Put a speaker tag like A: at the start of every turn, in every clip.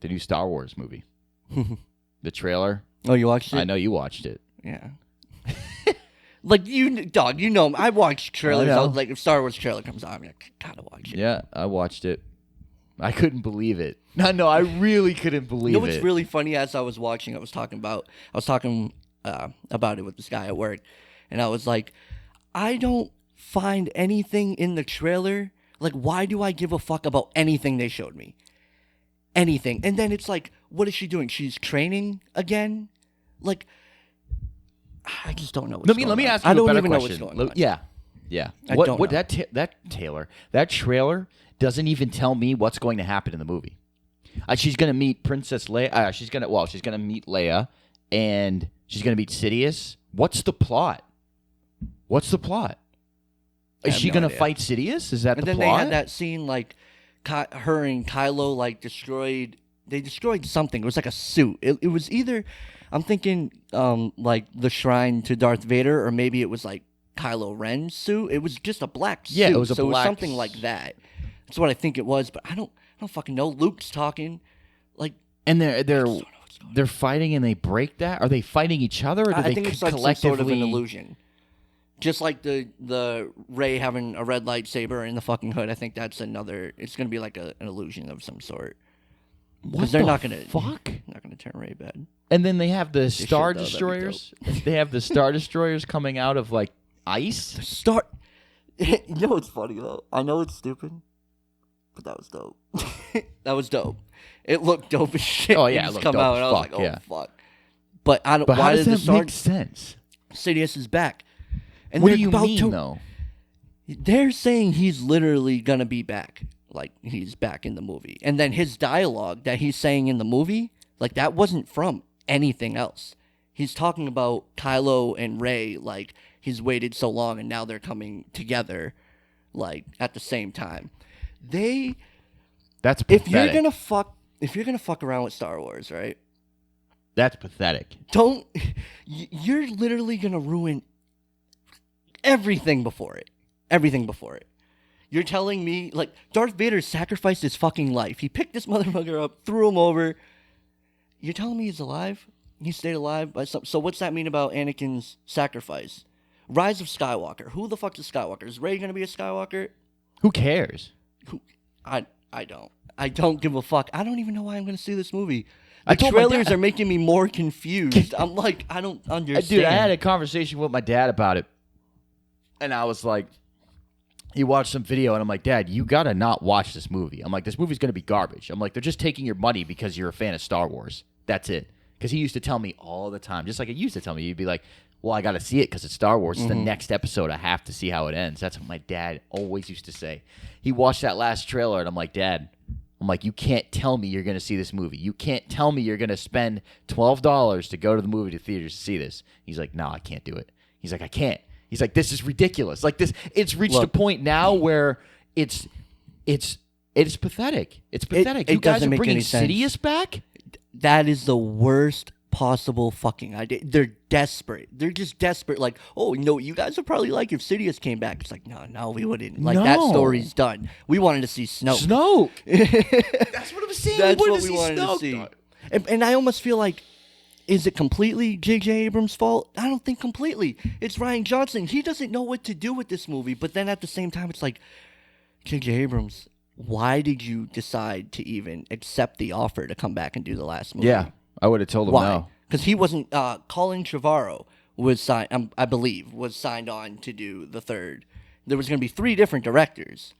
A: the new Star Wars movie. The trailer.
B: Oh, you watched it?
A: I know you watched it.
B: Yeah. Like, dog, you know, I watch trailers. Like, if Star Wars trailer comes out, I'm like, gotta watch it.
A: Yeah, I watched it. I couldn't believe it. No, I really couldn't believe it.
B: You know what's really funny? As I was watching, I was talking about it with this guy at work, and I was like, I don't find anything in the trailer. Like, why do I give a fuck about anything they showed me? Anything. And then it's like, what is she doing? She's training again? Like, I just don't know what's going on. Let me ask you a better question. I don't even know what's going on.
A: Yeah.
B: I don't know.
A: That trailer doesn't even tell me what's going to happen in the movie. She's going to meet Princess Leia. She's going to meet Leia, and she's going to meet Sidious. What's the plot? Is she going to fight Sidious? Is that the plot? And then they had
B: that scene, like, her and Kylo, like, destroyed something. It was like a suit. It was either, I'm thinking, like, the shrine to Darth Vader, or maybe it was, like, Kylo Ren's suit. It was just a black suit.
A: Yeah, it was
B: it was something like that. That's what I think it was, but I don't fucking know. Luke's talking, like,
A: and they're fighting and they break that. Are they fighting each other, or do they
B: think it's like some sort of an illusion? Just like the Rey having a red lightsaber in the fucking hood. I think that's another. It's gonna be like an illusion of some sort. Because they're not gonna turn Rey bad.
A: And then they have the Star Destroyers. They have the Star Destroyers coming out of like ice.
B: You know what's funny though? I know it's stupid, but that was dope. That was dope. It looked dope as shit.
A: Oh yeah, it looked
B: come
A: dope
B: out,
A: as
B: and I was like,
A: fuck.
B: fuck. But I don't.
A: But
B: why
A: how does
B: did
A: that make sense?
B: Sidious is back. And
A: what do you mean though?
B: They're saying he's literally gonna be back. Like, he's back in the movie. And then his dialogue that he's saying in the movie, like, that wasn't from anything else. He's talking about Kylo and Rey, like, he's waited so long and now they're coming together, like, at the same time.
A: That's pathetic.
B: If you're gonna fuck around with Star Wars, right?
A: That's pathetic.
B: You're literally gonna ruin everything before it. Everything before it. You're telling me, like, Darth Vader sacrificed his fucking life. He picked this motherfucker up, threw him over. You're telling me he's alive? He stayed alive? So what's that mean about Anakin's sacrifice? Rise of Skywalker. Who the fuck is Skywalker? Is Rey going to be a Skywalker?
A: Who cares?
B: I don't. I don't give a fuck. I don't even know why I'm going to see this movie. The trailers are making me more confused. I'm like, I don't understand.
A: Dude, I had a conversation with my dad about it. And I was like, he watched some video, and I'm like, Dad, you gotta not watch this movie. I'm like, this movie's gonna be garbage. I'm like, they're just taking your money because you're a fan of Star Wars. That's it. Because he used to tell me all the time, just like it used to tell me, he'd be like, well, I gotta see it because it's Star Wars. It's the next episode. I have to see how it ends. That's what my dad always used to say. He watched that last trailer, and I'm like, Dad, you can't tell me you're gonna see this movie. You can't tell me you're gonna spend $12 to go to the movie theaters to see this. He's like, no, I can't do it. He's like, I can't. He's like, this is ridiculous. Like this, it's reached a point now where it's pathetic. It's pathetic. You guys are bringing Sidious back?
B: That is the worst possible fucking idea. They're desperate. They're just desperate. Like, oh, you know what you guys would probably like if Sidious came back. It's like, no, we wouldn't. Like, that story's done. We wanted to see Snoke.
A: That's what I'm saying.
B: That's what we wanted to see. And I almost feel like, is it completely J.J. Abrams' fault? I don't think completely. It's Rian Johnson. He doesn't know what to do with this movie. But then at the same time, it's like, J.J. Abrams, why did you decide to even accept the offer to come back and do the last movie?
A: Yeah, I would have told him no.
B: Because he wasn't. Colin Trevorrow was signed, I believe, was signed on to do the third. There was going to be 3 different directors.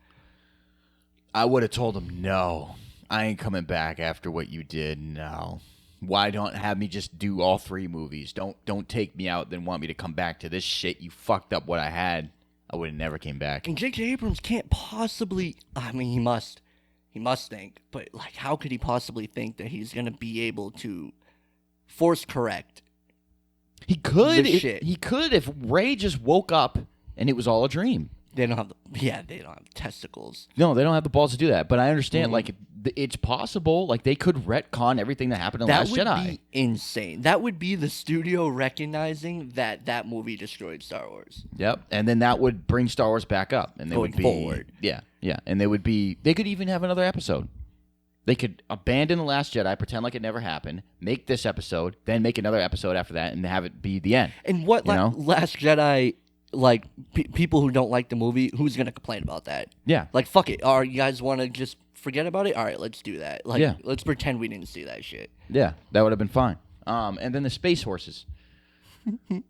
A: I would have told him no. I ain't coming back after what you did. No. Why don't have me just do all 3 movies? Don't take me out, then want me to come back to this shit. You fucked up what I had. I would have never came back.
B: And J.J. Abrams can't possibly. I mean, he must think. But like, how could he possibly think that he's gonna be able to force correct?
A: He could. He could if Rey just woke up and it was all a dream.
B: They don't have they don't have testicles.
A: No, they don't have the balls to do that. But I understand, like, it's possible. Like, they could retcon everything that happened in Last Jedi.
B: That would be insane. That would be the studio recognizing that movie destroyed Star Wars.
A: Yep, and then that would bring Star Wars back up, and they would be
B: forward.
A: Yeah, and they could even have another episode. They could abandon The Last Jedi, pretend like it never happened, make this episode, then make another episode after that, and have it be the end.
B: And what
A: You know?
B: Last Jedi, like, people who don't like the movie, who's going to complain about that?
A: Yeah.
B: Like, fuck it. Or you guys want to just forget about it? All right, let's do that. Like,
A: Yeah.
B: let's pretend we didn't see that shit.
A: Yeah, that would have been fine. And then the space horses.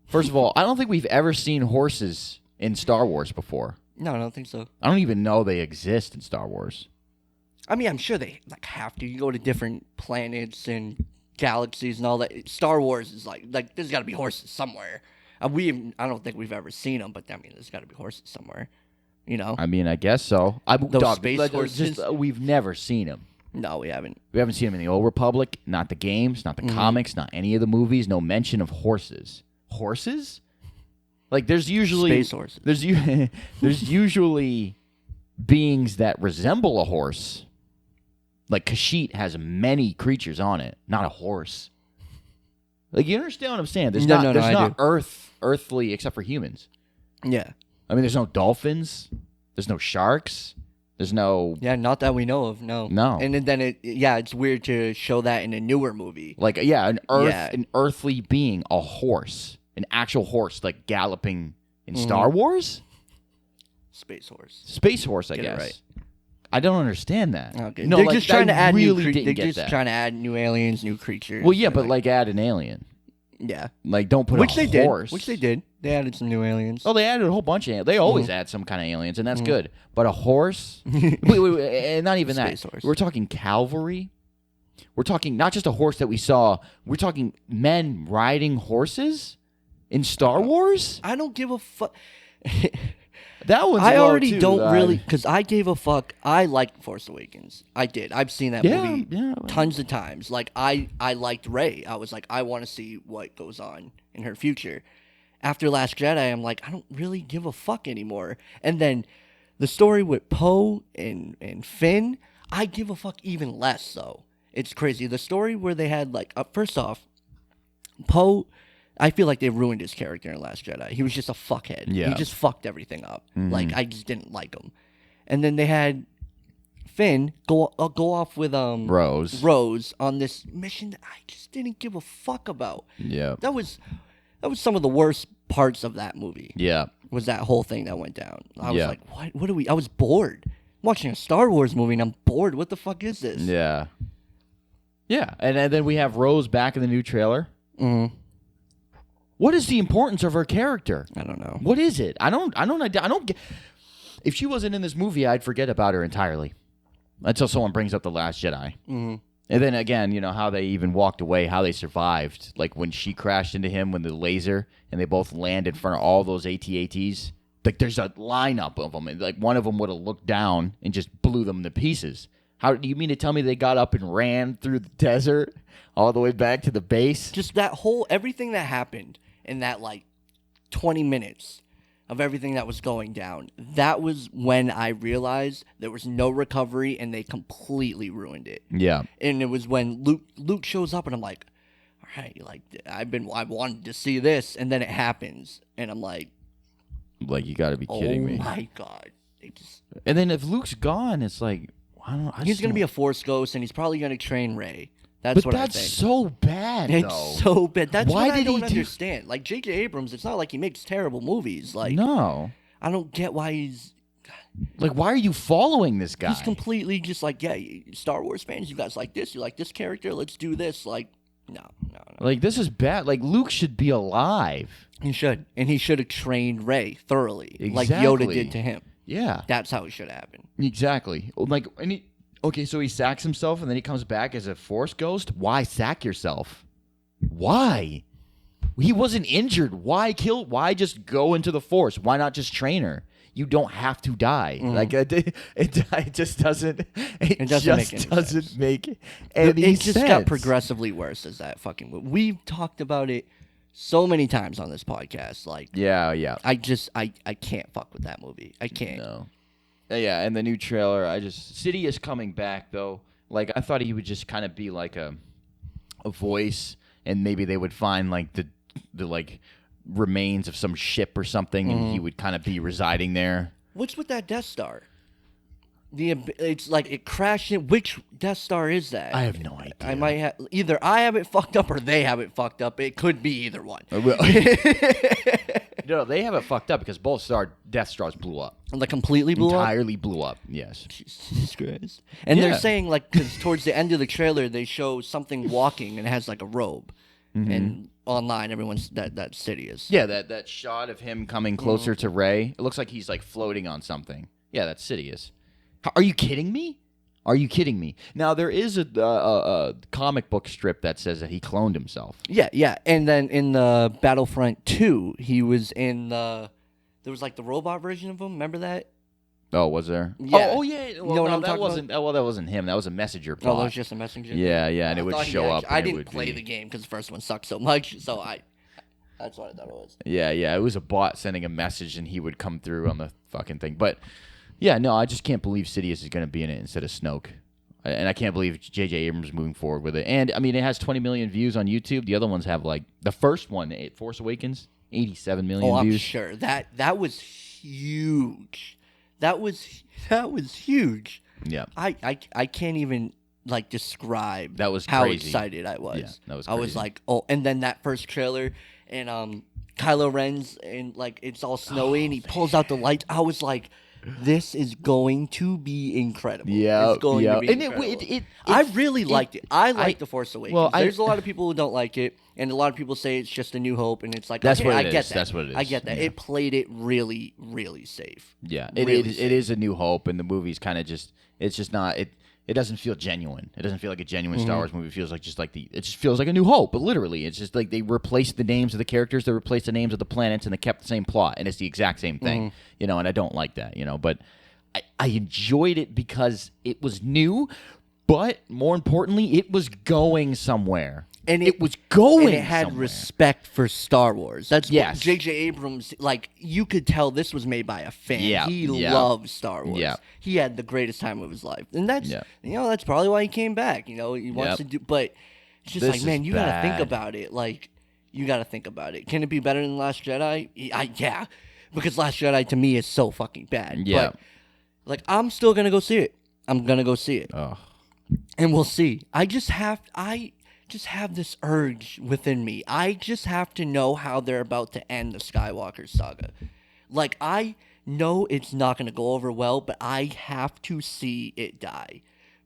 A: First of all, I don't think we've ever seen horses in Star Wars before.
B: No, I don't think so.
A: I don't even know they exist in Star Wars.
B: I mean, I'm sure they like have to. You go to different planets and galaxies and all that. Star Wars is like there's got to be horses somewhere. I don't think we've ever seen them, but I mean, there's got to be horses somewhere. You know?
A: I mean, I guess so.
B: Space horses?
A: We've never seen them.
B: No, we haven't.
A: We haven't seen them in the Old Republic, not the games, not the comics, not any of the movies. No mention of horses. Horses? Like there's usually
B: Space horses.
A: There's usually beings that resemble a horse. Like Kashyyyk has many creatures on it, not a horse. Like you understand what I'm saying? There's not earthly except for humans.
B: Yeah.
A: I mean, there's no dolphins. There's no sharks. There's no.
B: Yeah, not that we know of. No.
A: No.
B: And then it's weird to show that in a newer movie.
A: Like an earthly being, a horse, an actual horse, like galloping in Star Wars.
B: Space horse.
A: Space horse, I
B: Get it
A: guess.
B: right.
A: I don't understand that.
B: Okay.
A: No,
B: they're
A: like,
B: just trying to
A: I
B: add
A: really
B: new.
A: didn't
B: They're
A: get
B: just
A: that.
B: trying to add new aliens, new creatures.
A: Well, yeah,
B: and,
A: but like add an alien.
B: yeah,
A: Like don't put
B: which
A: a
B: they
A: horse.
B: did. Which they did. They added some new aliens.
A: Oh, they added a whole bunch of aliens. They always add some kind of aliens, and that's good. But a horse? wait, and not even
B: Space
A: that.
B: horse.
A: We're talking cavalry. We're talking not just a horse that we saw. We're talking men riding horses in Star Wars?
B: I don't give a fuck.
A: That one's
B: I
A: low,
B: already
A: too.
B: don't really, because I gave a fuck. I liked Force Awakens. I did. I've seen that movie tons of times. Like, I liked Rey. I was like, I want to see what goes on in her future. After Last Jedi, I'm like, I don't really give a fuck anymore. And then the story with Poe and Finn, I give a fuck even less, though. It's crazy. The story where they had, like, first off, Poe, I feel like they ruined his character in Last Jedi. He was just a fuckhead.
A: Yeah.
B: He just fucked everything up. Like, I just didn't like him. And then they had Finn go off with Rose on this mission that I just didn't give a fuck about.
A: Yeah.
B: That was some of the worst parts of that movie.
A: Yeah.
B: Was that whole thing that went down. I was
A: Yeah.
B: like, what are we? I was bored. I'm watching a Star Wars movie and I'm bored. What the fuck is this?
A: Yeah. Yeah. And then we have Rose back in the new trailer.
B: Mm-hmm.
A: What is the importance of her character?
B: I don't know.
A: What is it? I don't get. If she wasn't in this movie, I'd forget about her entirely. Until someone brings up The Last Jedi.
B: Mm-hmm.
A: And then again, you know, how they even walked away, how they survived. Like when she crashed into him with the laser and they both land in front of all those AT-ATs. Like there's a lineup of them. And like one of them would have looked down and just blew them to pieces. How do you mean to tell me they got up and ran through the desert all the way back to the base?
B: Just that whole, everything that happened in that like 20 minutes of everything that was going down, that was when I realized there was no recovery and they completely ruined it.
A: Yeah.
B: And it was when Luke shows up and I'm like, all right, like I wanted to see this, and then it happens and I'm like
A: you got to be kidding me.
B: Oh my god.
A: And then if Luke's gone, it's like
B: he's going to be a Force ghost and he's probably going to train Rey. That's what I think.
A: That's so bad, though.
B: It's so bad. That's
A: Why
B: what I
A: did he
B: don't understand. Like, J.J. Abrams, it's not like he makes terrible movies. Like,
A: no.
B: I don't get why he's...
A: Like, why are you following this guy?
B: He's completely just like, yeah, Star Wars fans, you guys like this, you like this character, let's do this. Like, no.
A: Like, this is bad. Like, Luke should be alive.
B: He should. And he should have trained Rey thoroughly.
A: Exactly.
B: Like Yoda did to him.
A: Yeah.
B: That's how it should happen.
A: Exactly. Like, okay, so he sacks himself and then he comes back as a Force ghost? Why sack yourself? Why? He wasn't injured. Why just go into the Force? Why not just train her? You don't have to die. Like it just doesn't. It doesn't make any
B: It
A: sense.
B: just got progressively worse as that fucking movie. We've talked about it so many times on this podcast. Like,
A: yeah.
B: I can't fuck with that movie. I can't.
A: No. Yeah, and the new trailer, Sidious coming back though. Like I thought he would just kind of be like a voice, and maybe they would find like the like remains of some ship or something, and he would kind of be residing there.
B: What's with that Death Star? It's like it crashed in. Which Death Star is that?
A: I have no idea.
B: I might have either I have it fucked up or they have it fucked up. It could be either one.
A: No, they have it fucked up because both Death Stars blew up.
B: Like completely blew up.
A: Entirely blew up. Yes.
B: Jesus Christ. And
A: Yeah.
B: they're saying like because towards the end of the trailer they show something walking and it has like a robe, and online everyone's that's Sidious.
A: Yeah, that shot of him coming closer to Rey. It looks like he's like floating on something. Yeah, that's Sidious. Are you kidding me? Are you kidding me? Now there is a comic book strip that says that he cloned himself.
B: Yeah. And then in the Battlefront 2, he was in there was like the robot version of him. Remember that?
A: Oh, was there?
B: Yeah.
A: Oh yeah. Well,
B: You know what
A: no,
B: I'm
A: that
B: talking
A: wasn't. Well, that wasn't him. That was a messenger
B: Oh, that
A: bot.
B: was just a messenger.
A: Yeah, and it would show up.
B: I
A: and it
B: didn't
A: would
B: play
A: be-
B: the game because the first one sucked so much. So that's what I thought it was.
A: Yeah. It was a bot sending a message, and he would come through on the fucking thing. But yeah, no, I just can't believe Sidious is going to be in it instead of Snoke. And I can't believe J.J. Abrams is moving forward with it. And, I mean, it has 20 million views on YouTube. The other ones have, like, the first one, Force Awakens, 87 million
B: Oh, I'm
A: views.
B: sure. That was huge. That was huge.
A: Yeah.
B: I can't even, like, describe
A: That was
B: how
A: crazy.
B: excited I was.
A: Yeah, that was
B: I was
A: crazy.
B: like, oh, and then that first trailer, and Kylo Ren's, and, like, it's all snowy, and he pulls out the lights. I was like, this is going to be incredible.
A: Yeah,
B: it's going to be
A: and
B: incredible. I really liked it. I liked The Force Awakens.
A: well,
B: There's a lot of people who don't like it, and a lot of people say it's just A New Hope, and it's like,
A: That's
B: okay,
A: what
B: I
A: it
B: get
A: is.
B: that.
A: That's what it
B: I
A: is.
B: get that.
A: Yeah.
B: It played it really, really safe.
A: Yeah,
B: Really
A: it is a new hope, and the movie's kind of just, it's just not, it doesn't feel genuine. It doesn't feel like a genuine Star Wars movie. It feels like it just feels like a new hope, but literally, it's just like they replaced the names of the characters, they replaced the names of the planets, and they kept the same plot, and it's the exact same thing, and I don't like that, but I enjoyed it because it was new, but more importantly, it was going somewhere.
B: And
A: it was going
B: and it had
A: somewhere.
B: respect for Star Wars. That's
A: Yes.
B: J.J. Abrams, like, you could tell this was made by a fan.
A: Yeah,
B: He
A: yeah.
B: loves Star Wars.
A: Yeah.
B: He had the greatest time of his life. And that's,
A: Yeah.
B: that's probably why he came back. He wants
A: Yep.
B: to do, but it's just
A: This
B: like, man,
A: is
B: you got to think
A: bad.
B: about it. Like, you got to think about it. Can it be better than Last Jedi? Yeah. Because Last Jedi to me is so fucking bad.
A: Yeah.
B: But, like, I'm still going to go see it. I'm going to go see it.
A: Ugh.
B: And we'll see. I just have this urge within me. I just have to know how they're about to end the Skywalker saga. Like, I know it's not going to go over well, but I have to see it die.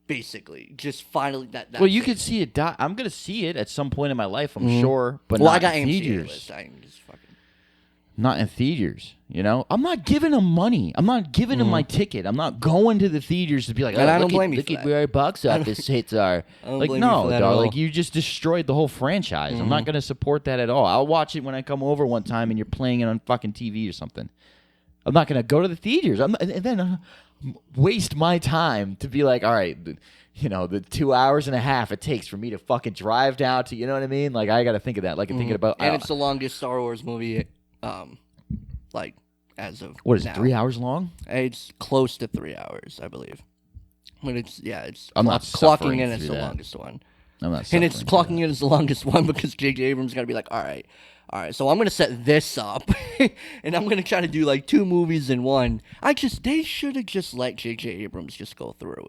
B: Basically, just finally that.
A: Well, you could see it die. I'm gonna see it at some point in my life, I'm sure, but
B: Well,
A: not
B: I got
A: in
B: AMC
A: theaters.
B: list. I can just fucking.
A: Not in theaters. I'm not giving them money. I'm not giving them my ticket. I'm not going to the theaters to be like,
B: And I
A: look
B: don't blame you
A: look
B: for
A: at
B: that.
A: where our box office hits are.
B: I don't
A: Like,
B: blame you
A: no,
B: for that at
A: dog.
B: all.
A: Like, you just destroyed the whole franchise. I'm not gonna support that at all. I'll watch it when I come over one time and you're playing it on fucking TV or something. I'm not gonna go to the theaters. And then waste my time to be like, all right, the 2 hours and a half it takes for me to fucking drive down to, you know what I mean? Like, I got to think of that. Like, I'm thinking about,
B: And it's the longest Star Wars movie, like, as of
A: what is
B: now.
A: it, 3 hours long?
B: It's close to 3 hours, I believe. But it's
A: I'm not
B: clocking
A: suffering
B: in as
A: through
B: the
A: that.
B: longest one.
A: I'm not
B: And it's
A: suffering through
B: clocking in as the longest one because J.J. Abrams got to be like, all right, so I'm going to set this up, and I'm going to try to do, like, 2 movies in one. They should have just let J.J. Abrams just go through,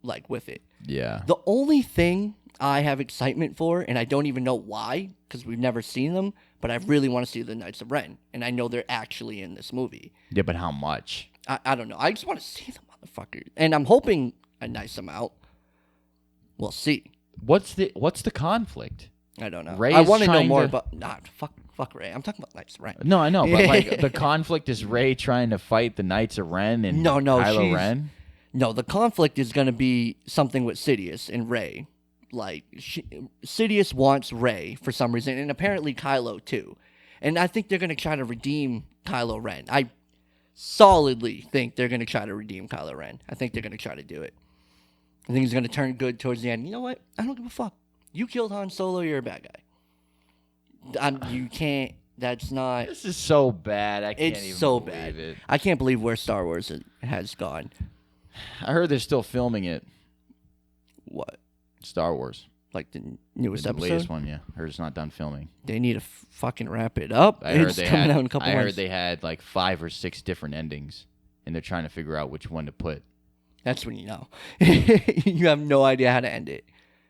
B: like, with it.
A: that. Yeah.
B: The only thing I have excitement for, and I don't even know why, because we've never seen them, but I really want to see the Knights of Ren, and I know they're actually in this movie.
A: Yeah, but how much?
B: I don't know. I just want to see the motherfuckers, and I'm hoping a nice amount. We'll see.
A: What's the conflict?
B: I don't know.
A: Rey
B: I
A: is
B: want to know
A: trying
B: more
A: to-
B: about. Nah, fuck Ray. I'm talking about Knights of Ren.
A: No, I know, but like the conflict is Rey trying to fight the Knights of Ren and
B: No,
A: Kylo
B: she's-
A: Ren.
B: No, the conflict is going to be something with Sidious and Rey. Like, Sidious wants Rey for some reason, and apparently Kylo too. And I think they're going to try to redeem Kylo Ren. I solidly think they're going to try to redeem Kylo Ren. I think they're going to try to do it. I think he's going to turn good towards the end. You know what? I don't give a fuck. You killed Han Solo, you're a bad guy. You can't. That's not.
A: This is so bad. I can't
B: It's
A: even
B: so
A: believe
B: bad.
A: it.
B: I can't believe where Star Wars has gone.
A: I heard they're still filming it.
B: What?
A: Star Wars.
B: Like the newest
A: The
B: episode?
A: latest one, yeah. I heard it's not done filming.
B: They need to fucking wrap it up.
A: I heard
B: It's
A: they
B: coming
A: had.
B: out in a couple
A: I
B: months.
A: heard they had like 5 or 6 different endings, and they're trying to figure out which one to put.
B: That's when you know. You have no idea how to end it.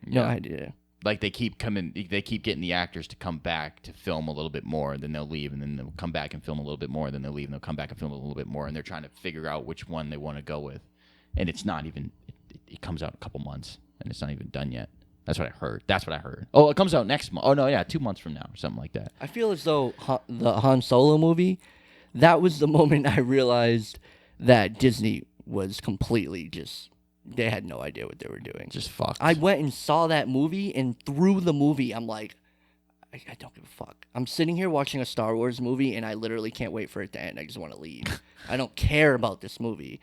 B: No
A: Yeah.
B: idea.
A: Like they keep getting the actors to come back to film a little bit more, then they'll leave, and then they'll come back and film a little bit more, then they'll leave, and they'll come back and film a little bit more, and they're trying to figure out which one they want to go with, and it's not even. It comes out in a couple months, and it's not even done yet. That's what I heard. Oh, it comes out next month. Oh no, yeah, 2 months from now or something like that.
B: I feel as though the Han Solo movie, that was the moment I realized that Disney was completely just. They had no idea what they were doing.
A: Just fucked.
B: I went and saw that movie, and through the movie, I'm like, I don't give a fuck. I'm sitting here watching a Star Wars movie, and I literally can't wait for it to end. I just want to leave. I don't care about this movie.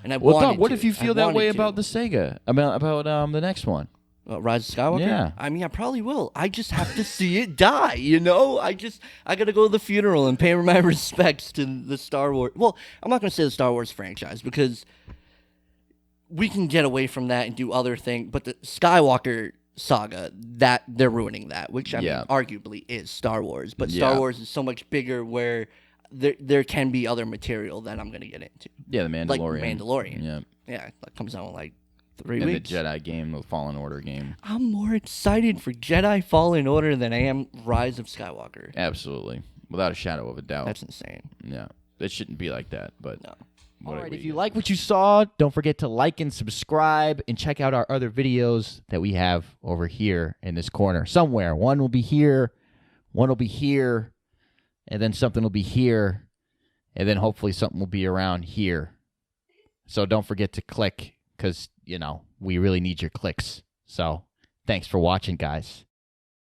B: And I
A: Well,
B: wanted
A: Doc, what
B: to.
A: if you
B: I
A: feel that way
B: wanted to.
A: about the Sega? About the next one?
B: Rise of Skywalker?
A: Yeah.
B: I mean, I probably will. I just have to see it die, you know? I got to go to the funeral and pay my respects to the Star Wars. Well, I'm not going to say the Star Wars franchise because we can get away from that and do other things, but the Skywalker saga, that they're ruining that, which I mean, arguably is Star Wars, but Star Wars is so much bigger where there can be other material that I'm going to get into.
A: Yeah, the Mandalorian.
B: Like Mandalorian.
A: Yeah.
B: Yeah, that comes out in like 3
A: And
B: weeks.
A: the Jedi game, the Fallen Order game.
B: I'm more excited for Jedi Fallen Order than I am Rise of Skywalker.
A: Absolutely. Without a shadow of a doubt.
B: That's insane.
A: Yeah. It shouldn't be like that, but...
B: No.
A: All right,
C: If you like what you saw, don't forget to like and subscribe and check out our other videos that we have over here in this corner somewhere. One will be here, one will be here, and then something will be here, and then hopefully something will be around here. So don't forget to click because, we really need your clicks. So thanks for watching, guys.